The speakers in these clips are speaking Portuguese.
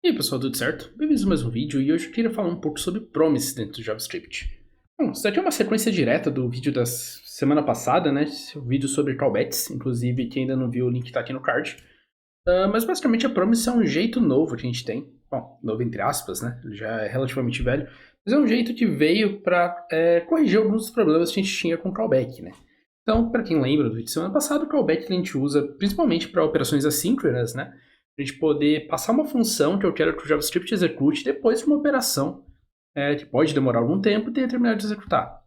E aí pessoal, tudo certo? Bem-vindos a mais um vídeo e hoje eu queria falar um pouco sobre promise dentro do JavaScript. Bom, isso daqui é uma sequência direta do vídeo da semana passada, né? O vídeo sobre callbacks, inclusive quem ainda não viu o link tá aqui no card. Mas basicamente a promise é um jeito novo que a gente tem, bom, novo entre aspas, né? Ele já é relativamente velho, mas é um jeito que veio para corrigir alguns dos problemas que a gente tinha com callback, né? Então, para quem lembra do vídeo da semana passada, o callback a gente usa principalmente para operações assíncronas, né? Para a gente poder passar uma função que eu quero que o JavaScript execute depois de uma operação que pode demorar algum tempo e ter terminado de executar.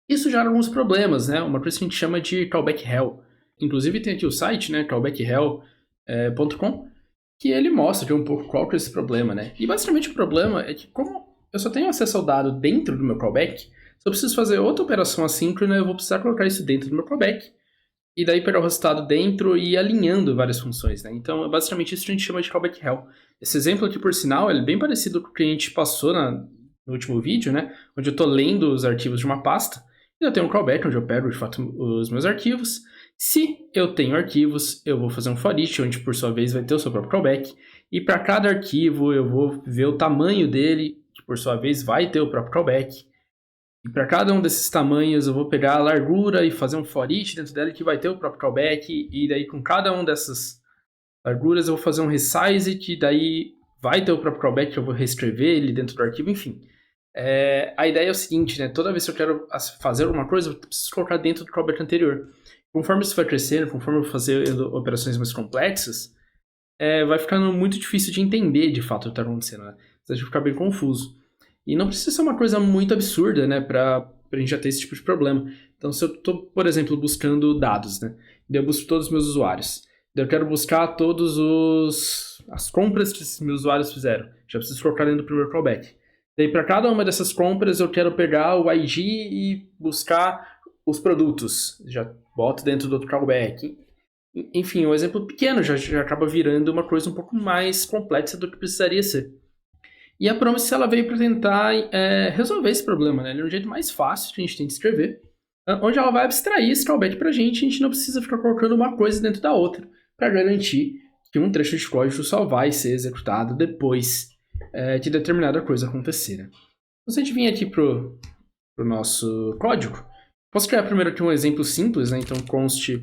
Isso gera alguns problemas, né? Uma coisa que a gente chama de callback hell. Inclusive tem aqui o site, né, callbackhell.com, que ele mostra aqui um pouco qual que é esse problema, né? E basicamente o problema é que como eu só tenho acesso ao dado dentro do meu callback, se eu preciso fazer outra operação assíncrona, eu vou precisar colocar isso dentro do meu callback, e daí pegar o resultado dentro e ir alinhando várias funções, né? Então, é basicamente isso que a gente chama de callback hell. Esse exemplo aqui, por sinal, é bem parecido com o que a gente passou no último vídeo, né? Onde eu estou lendo os arquivos de uma pasta, e eu tenho um callback onde eu pego, de fato, os meus arquivos. Se eu tenho arquivos, eu vou fazer um for each, onde, por sua vez, vai ter o seu próprio callback. E para cada arquivo, eu vou ver o tamanho dele, que, por sua vez, vai ter o próprio callback. E para cada um desses tamanhos eu vou pegar a largura e fazer um for each dentro dela que vai ter o próprio callback. E daí com cada um dessas larguras eu vou fazer um resize que daí vai ter o próprio callback, eu vou reescrever ele dentro do arquivo, enfim. A ideia é o seguinte, né? Toda vez que eu quero fazer alguma coisa, eu preciso colocar dentro do callback anterior. Conforme isso vai crescendo, conforme eu vou fazer operações mais complexas, vai ficando muito difícil de entender de fato o que está acontecendo, né? Você vai ficar bem confuso. E não precisa ser uma coisa muito absurda, né, pra gente já ter esse tipo de problema. Então, se eu estou, por exemplo, buscando dados, né, daí eu busco todos os meus usuários. Daí eu quero buscar todos as compras que esses meus usuários fizeram. Já preciso colocar dentro do primeiro callback. Daí, para cada uma dessas compras, eu quero pegar o ID e buscar os produtos. Já boto dentro do outro callback. Enfim, um exemplo pequeno já acaba virando uma coisa um pouco mais complexa do que precisaria ser. E a Promise ela veio para tentar resolver esse problema, né? Ele é um jeito mais fácil que a gente tem de escrever, onde ela vai abstrair esse callback para a gente não precisa ficar colocando uma coisa dentro da outra para garantir que um trecho de código só vai ser executado depois de determinada coisa acontecer, né? Então, se a gente vir aqui pro nosso código, posso criar primeiro aqui um exemplo simples, né? Então const,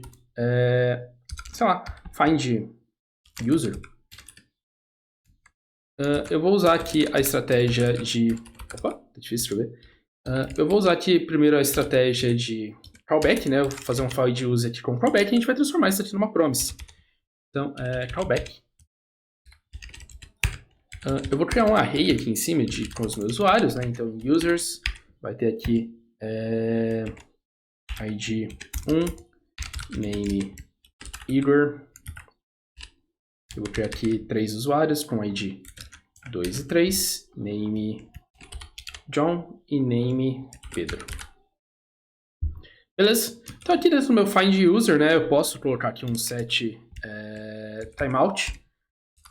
sei lá, find user. Eu vou usar aqui a estratégia de... Opa, tá difícil escrever. Eu vou usar aqui primeiro a estratégia de callback, né? Eu vou fazer um find user aqui com callback e a gente vai transformar isso aqui numa promise. Então, callback. Eu vou criar um array aqui em cima com os meus usuários, né? Então, users, vai ter aqui id 1, name Igor. Eu vou criar aqui 3 usuários com id 2 e 3, name John e name Pedro. Beleza? Então aqui dentro do meu find user, né, eu posso colocar aqui um set timeout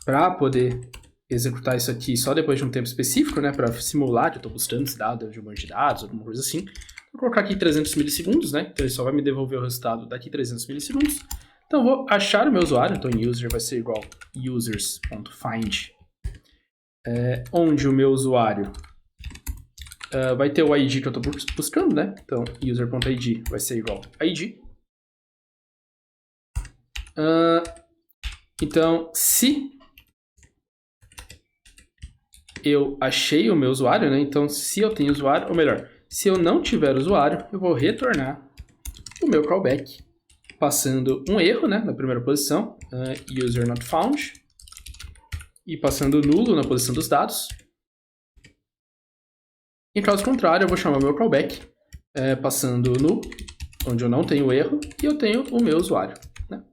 para poder executar isso aqui só depois de um tempo específico, né, para simular que eu estou buscando esse dado de um banco de dados, alguma coisa assim. Vou colocar aqui 300 milissegundos, né, então ele só vai me devolver o resultado daqui 300 milissegundos. Então eu vou achar o meu usuário, então user vai ser igual users.find, onde o meu usuário vai ter o ID que eu estou buscando, né? Então user.id vai ser igual ID. Então, se eu achei o meu usuário, né? Então, se eu tenho usuário, ou melhor, se eu não tiver usuário, eu vou retornar o meu callback, passando um erro, né, na primeira posição, user not found, e passando nulo na posição dos dados. Em caso contrário, eu vou chamar meu callback, passando null, onde eu não tenho erro, e eu tenho o meu usuário, né?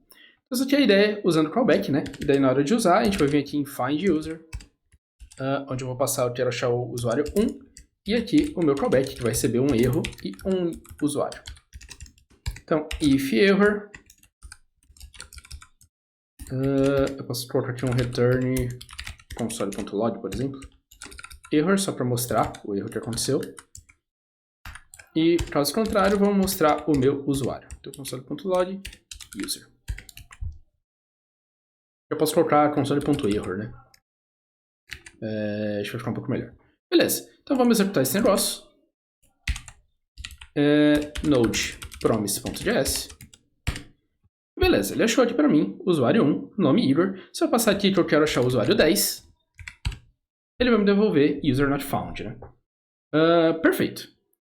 Então, essa aqui é a ideia usando callback, né? E daí na hora de usar, a gente vai vir aqui em find user, onde eu vou passar, eu quero achar o usuário 1, e aqui o meu callback, que vai receber um erro e um usuário. Então, if error, eu posso colocar aqui um return console.log, por exemplo. Error, só para mostrar o erro que aconteceu. E, caso contrário, vamos mostrar o meu usuário. Então, console.log, user. Eu posso colocar console.error, né? Deixa eu ficar um pouco melhor. Beleza, então vamos executar esse negócio. Node promise.js. Beleza, ele achou aqui para mim, usuário 1, nome Igor. Se eu passar aqui que eu quero achar o usuário 10, ele vai me devolver user not found, né? Perfeito.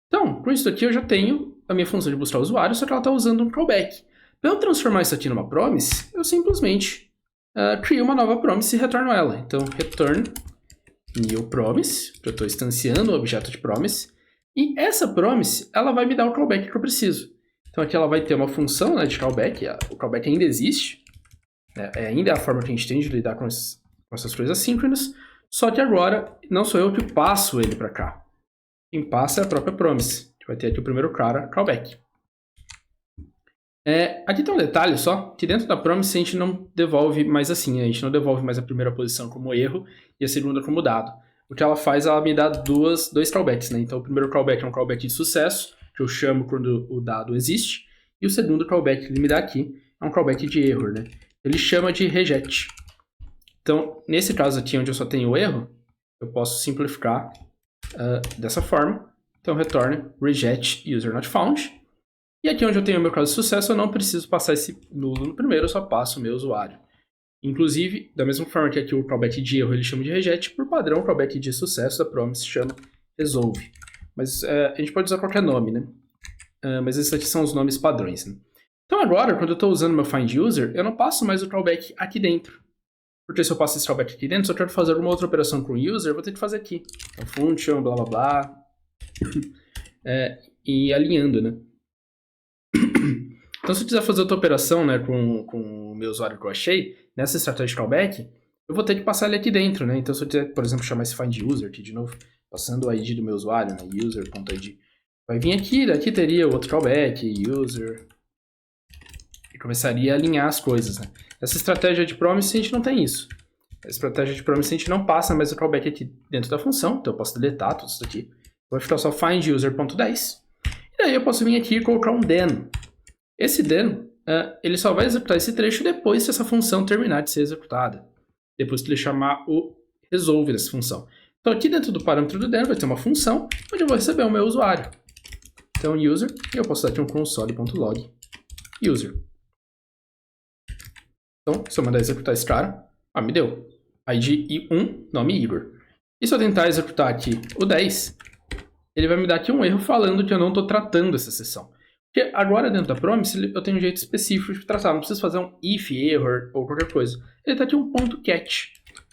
Então, com isso aqui eu já tenho a minha função de buscar o usuário, só que ela está usando um callback. Para eu transformar isso aqui numa promise, eu simplesmente crio uma nova promise e retorno ela. Então, return new promise, que eu estou instanciando o objeto de promise, e essa promise, ela vai me dar o callback que eu preciso. Então aqui ela vai ter uma função, né, de callback, o callback ainda existe, né, ainda é a forma que a gente tem de lidar com essas coisas assíncronas, só que agora não sou eu que passo ele para cá. Quem passa é a própria promise. A gente vai ter aqui o primeiro cara, callback. Aqui tem um detalhe só, que dentro da promise a gente não devolve mais assim, a gente não devolve mais a primeira posição como erro e a segunda como dado. O que ela faz, ela me dá dois callbacks, né? Então o primeiro callback é um callback de sucesso, que eu chamo quando o dado existe, e o segundo callback que ele me dá aqui é um callback de erro, né? Ele chama de reject. Então, nesse caso aqui, onde eu só tenho o erro, eu posso simplificar dessa forma. Então, retorne reject user not found. E aqui onde eu tenho o meu caso de sucesso, eu não preciso passar esse nulo no primeiro, eu só passo o meu usuário. Inclusive, da mesma forma que aqui o callback de erro ele chama de reject, por padrão, o callback de sucesso da promise chama resolve. Mas a gente pode usar qualquer nome, né? Mas esses aqui são os nomes padrões, né? Então agora, quando eu estou usando meu find user, eu não passo mais o callback aqui dentro. Porque se eu passo esse callback aqui dentro, se eu quero fazer alguma outra operação com o user, eu vou ter que fazer aqui. Então, function, blá blá blá. E alinhando, né? Então se eu quiser fazer outra operação, né, com o meu usuário que eu achei, nessa estratégia de callback, eu vou ter que passar ele aqui dentro, né? Então se eu quiser, por exemplo, chamar esse find user aqui de novo, passando o ID do meu usuário, né, user.id, vai vir aqui, daqui teria o outro callback, user, e começaria a alinhar as coisas, né? Essa estratégia de promise a gente não tem isso. A estratégia de promise a gente não passa mais o callback aqui dentro da função, então eu posso deletar tudo isso aqui. Vai ficar só find user.10, e daí eu posso vir aqui e colocar um then. Esse then, ele só vai executar esse trecho depois que essa função terminar de ser executada. Depois que ele chamar o resolve dessa função. Então aqui dentro do parâmetro do then vai ter uma função onde eu vou receber o meu usuário. Então user, e eu posso dar aqui um console.log user. Então se eu mandar executar esse cara, me deu. ID I1, nome Igor. E se eu tentar executar aqui o 10, ele vai me dar aqui um erro falando que eu não estou tratando essa sessão. Porque agora dentro da promise eu tenho um jeito específico de tratar, não preciso fazer um if, error ou qualquer coisa. Ele está aqui um ponto catch.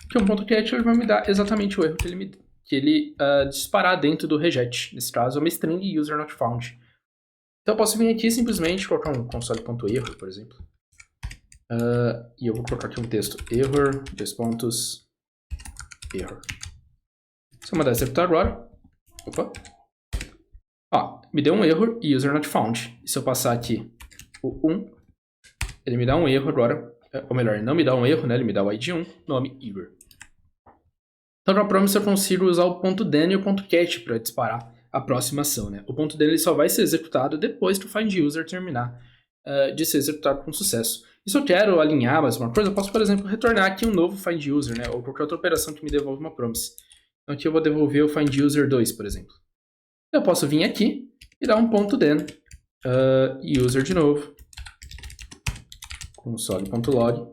Que um ponto catch ele vai me dar exatamente o erro que ele disparar dentro do reject. Nesse caso é uma string user not found. Então eu posso vir aqui e simplesmente colocar um console.error, por exemplo. E eu vou colocar aqui um texto error, 2 pontos, error. Se eu mandar executar agora, me deu um erro, user not found. E se eu passar aqui o 1, ele me dá um erro agora, ou melhor, ele não me dá um erro, né? Ele me dá o ID1, nome Igor. Então, na promise eu consigo usar o ponto .then e o ponto .catch para disparar a próxima ação, né? O ponto .then ele só vai ser executado depois que o find user terminar de ser executado com sucesso. E se eu quero alinhar mais uma coisa, eu posso, por exemplo, retornar aqui um novo find user, né? Ou qualquer outra operação que me devolva uma promise. Então aqui eu vou devolver o find user 2, por exemplo. Eu posso vir aqui e dar um ponto .then, user de novo, console.log,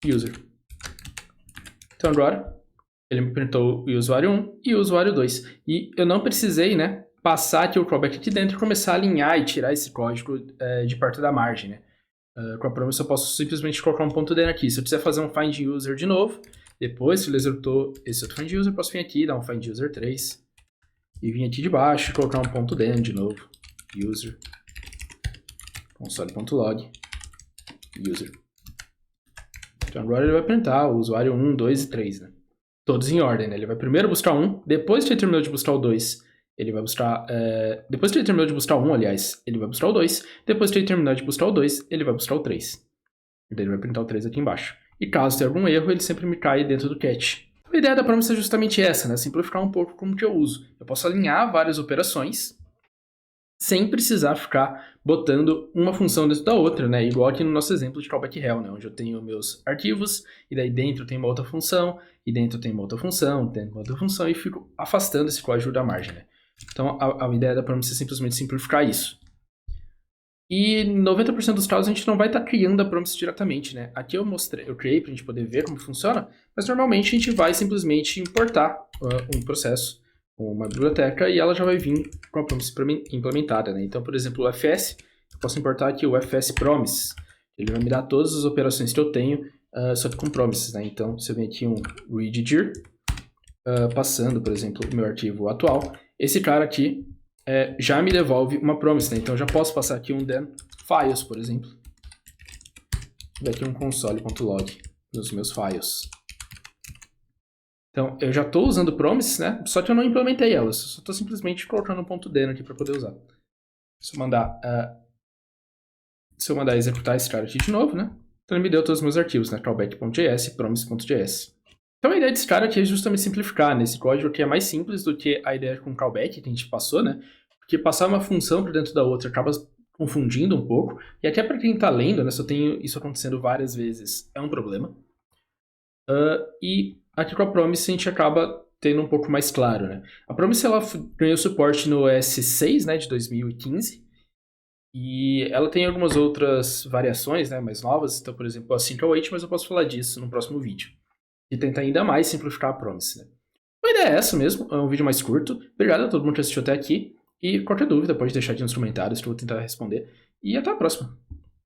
user. Então agora, ele me printou o usuário 1 e o usuário 2. E eu não precisei, né, passar aqui o callback aqui dentro e começar a alinhar e tirar esse código de perto da margem, né. Com a promise eu posso simplesmente colocar um ponto .then aqui. Se eu quiser fazer um find user de novo, depois que ele executou esse outro find user, eu posso vir aqui, dar um find user 3. E vir aqui de baixo e colocar um ponto .then de novo. User. Console.log. User. Então agora ele vai printar o usuário 1, 2 e 3, né? Todos em ordem, né? Ele vai primeiro buscar 1, depois que ele terminou de buscar o 2, ele vai buscar... depois que ele terminou de buscar o 1, aliás, ele vai buscar o 2. Depois que ele terminar de buscar o 2, ele vai buscar o 3. Então ele vai printar o 3 aqui embaixo. E caso tenha algum erro, ele sempre me cai dentro do catch. A ideia da promise é justamente essa, né? Simplificar um pouco como que eu uso. Eu posso alinhar várias operações sem precisar ficar botando uma função dentro da outra, né? Igual aqui no nosso exemplo de callback hell, né? Onde eu tenho meus arquivos, e daí dentro tem uma outra função, e dentro tem uma outra função, tem uma outra função, e fico afastando esse código da margem, né? Então, a ideia da promise é simplesmente simplificar isso. E 90% dos casos a gente não vai estar criando a promise diretamente, né? Aqui eu criei para a gente poder ver como funciona, mas normalmente a gente vai simplesmente importar um processo, uma biblioteca, e ela já vai vir com a promise implementada, né? Então, por exemplo, o fs, eu posso importar aqui o fs promise, ele vai me dar todas as operações que eu tenho, só que com promises, né? Então, se eu venho aqui um readdir, passando, por exemplo, o meu arquivo atual, esse cara aqui já me devolve uma promise, né? Então eu já posso passar aqui um then files, por exemplo. Daqui um console.log nos meus files. Então eu já estou usando promise, né? Só que eu não implementei elas, só estou simplesmente colocando um ponto .den aqui para poder usar. Se eu mandar executar esse cara aqui de novo, né? Então ele me deu todos os meus arquivos, né? Callback.js e promise.js. Então a ideia desse cara aqui é justamente simplificar, né? Esse código aqui é mais simples do que a ideia com callback que a gente passou, né? Porque passar uma função para dentro da outra acaba confundindo um pouco. E até para quem está lendo, né? Se eu tenho isso acontecendo várias vezes, é um problema. E aqui com a Promise a gente acaba tendo um pouco mais claro, né? A Promise ela ganhou suporte no S6, né? De 2015. E ela tem algumas outras variações, né? Mais novas. Então, por exemplo, a Sync-Await, mas eu posso falar disso no próximo vídeo. E tentar ainda mais simplificar a Promise, né? A ideia é essa mesmo, é um vídeo mais curto. Obrigado a todo mundo que assistiu até aqui. E qualquer dúvida pode deixar aqui nos comentários que eu vou tentar responder. E até a próxima.